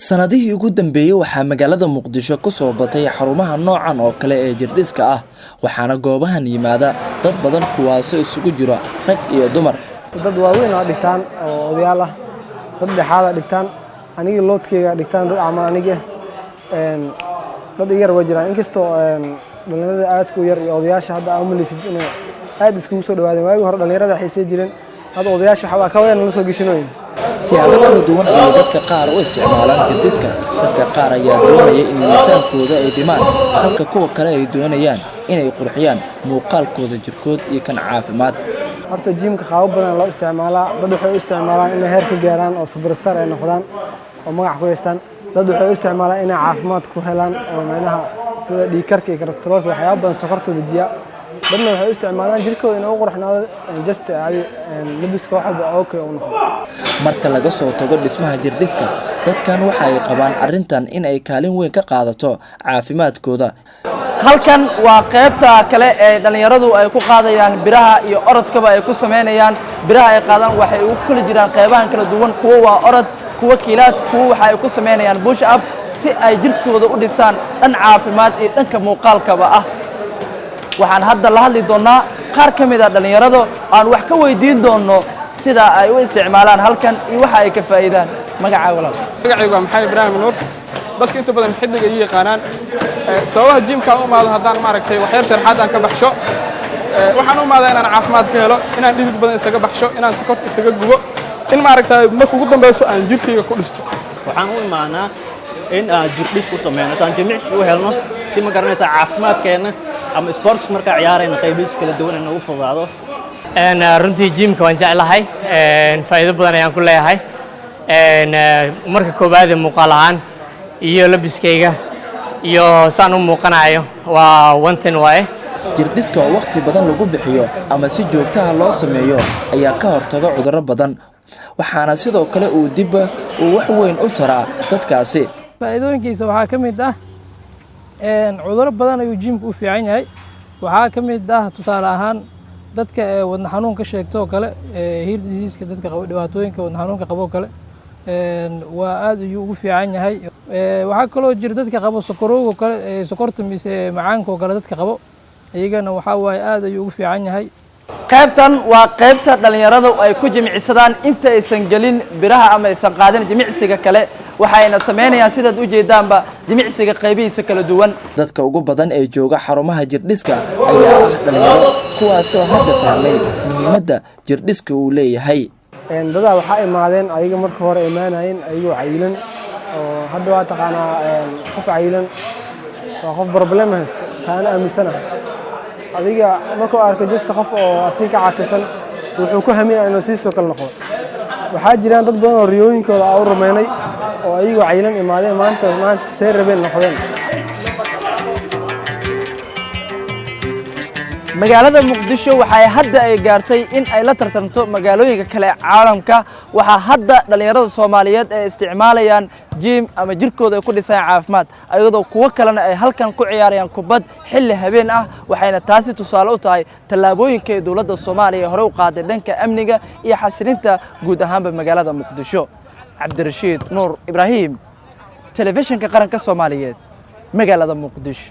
sanadihii ugu dambeeyay waxaa magaalada Muqdisho ku soo batay xarumaha noocan oo kale ee jirdhiska ah waxaana goobahan yimaada dad badan kuwaas oo isugu jira rag iyo dumar. dad waaweyn oo dhigtaan oo odayaal ah dad dhexaad dhigtaan aniga loodkeyga dhigtaan dad ama aniga dad yar wajiraan inkastoo dhalinyarada aadka u yar iyo odayaasha hadda aan umaleesid inay aad iskugu soo dhawaadeen waagi hore dhalinyarada xiisay jireen hadda odayaasha waxa ka weyn la soo gashanooyin siyaabo kala duwan ay dadka qaar u isticmaalaan jirdhiska dadka qaar ayaa doonaya in miisaankooda ay dhimaan halka kuwa kale ay doonayaan inay qurxiyaan muuqaalkooda jirkood iyo kan caafimaad. horta jimka qaab badan loo isticmaalaa dad waxay u isticmaalaan inay heer ka gaaraan oo superstar ay noqdaan oo magac ku yeeshaan dad waxay u isticmaalaan inay caafimaad ku helaan oo meelaha sida dhiig karka iyo kolestaroolka waxyaabo badan sokorta dejiya dadna waxay u isticmaalaan jirkooda inay u qurxinaado just labiska waxba okay oo noqdo. marka laga soo tago dhismaha jirdhiska dadkan waxa ay qabaan arintan in ay kaalin weyn ka qaadato caafimaadkooda. halkan waa qaybta kale ee dhalinyaradu ay ku qaadayaan biraha iyo orodkaba ay ku sameynayaan biraha ay qaadaan waxay ugu kala jiraan qaybahan kala duwan kuwa waa orod kuwa kiilaad kuwa waxa ay ku sameynayaan push up si ay jirkooda u dhisaan dhan caafimaad iyo dhanka muuqaalkaba ah. waxaan hadda la hadli doonaa qaar ka mid ah dhalinyarada aan wax ka weydiin doono sida ay u isticmaalaan halkan iyo waxa ay ka faa'iidaan. magacaaga walaal? magacaygu waa Maxamed Ibrahim Nuur. dadka inta badan xiddiga ay yaqaanaan sababaha jimka u maado haddaan maaragtay wax yar sharxaad aan ka baxsho waxaan u maadaa inaan caafimaad ka helo inaan dhidid badan isaga baxsho inaan sokorta isaga gubo in maaragtay marka ugu dambayso aan jirkayga ku dhisto. waxaan u imaanaa in aan jirdhis ku sameyno taan jimicsi u helno si ma garanaysa caafimaadkeena ama sports marka ciyaarayna qaybihiisa kala duwan inuu fududaado. runtii jimka waan jeclahay faa'iido badan ayaan ku leeyahay marka koobaad muuqaal ahaan iyo labiskayga iyo saan u muuqanayo waa one thing waaye. jirdhiska oo waqti badan lagu bixiyo ama si joogto ah loo sameeyo ayaa ka hortaga cudurro badan waxaana sidoo kale uu dib wax weyn u taraa dadkaasi. faa'iidooyinkiisa waxaa ka mid ah cudurro badan ayuu jimku u fiican yahay waxaa ka mid ah tusaale ahaan dadka wadna xanuun ka sheegto kale heart disease dadka qaba dhibaatooyinka wadna xanuunka qabo kale waa aad ayuu ugu fiican yahay. waxaa kaloo jira dadka qabo sokorowga kale sokorta mise macaanka kale dadka qabo iyagana waxa waaye aad ayuu ugu fiican yahay. qaybtan waa qaybta dhalinyaradu ay ku jimicsadaan inta aysan gelin biraha ama aysan qaadin jimicsiga kale waxayna sameynayaan sidaad u jeedaanba jimicsiga qaybihiisa kala duwan. dadka ugu badan ee jooga xarumaha jirdhiska ayaa ah dhalinyaro kuwaasoo hadda fahmay muhiimadda jirdhiska uu leeyahay. dadaa waxaa imaadeen ayaga marka hore imaanayeen ayagoo cayilan oo hadda waa taqaanaa qof cayilan waa qof problem haysta saan aaminsanahay adiga markuu arko jasta qof oo asii ka caafisan wuxuu ku haminayaa inuu sii soo kala noqdo. waxaa jiraan dad badan oo riyooyinkooda u rumeynay oo ayagoo cayilan imaadeen maanta see rabeen noqdeen. magaalada Muqdisho waxay hadda ay gaartay in ay la tartanto magaalooyinka kale caalamka waxa hadda dhalinyarada Soomaaliyeed ay isticmaalayaan jim ama jirkooda ay ku dhisayaan caafimaad ayadoo kuwa kalena ay halkan ku ciyaarayaan kubad xilli habeen ah waxayna taasi tusaale u tahay tallaabooyinka dawladda Soomaaliya hore u qaaday dhanka amniga iyo xasilinta guud ahaanba magaalada Muqdisho. Cabdirashiid Nuur Ibrahim telefishinka qaranka Soomaaliyeed magaalada Muqdisho.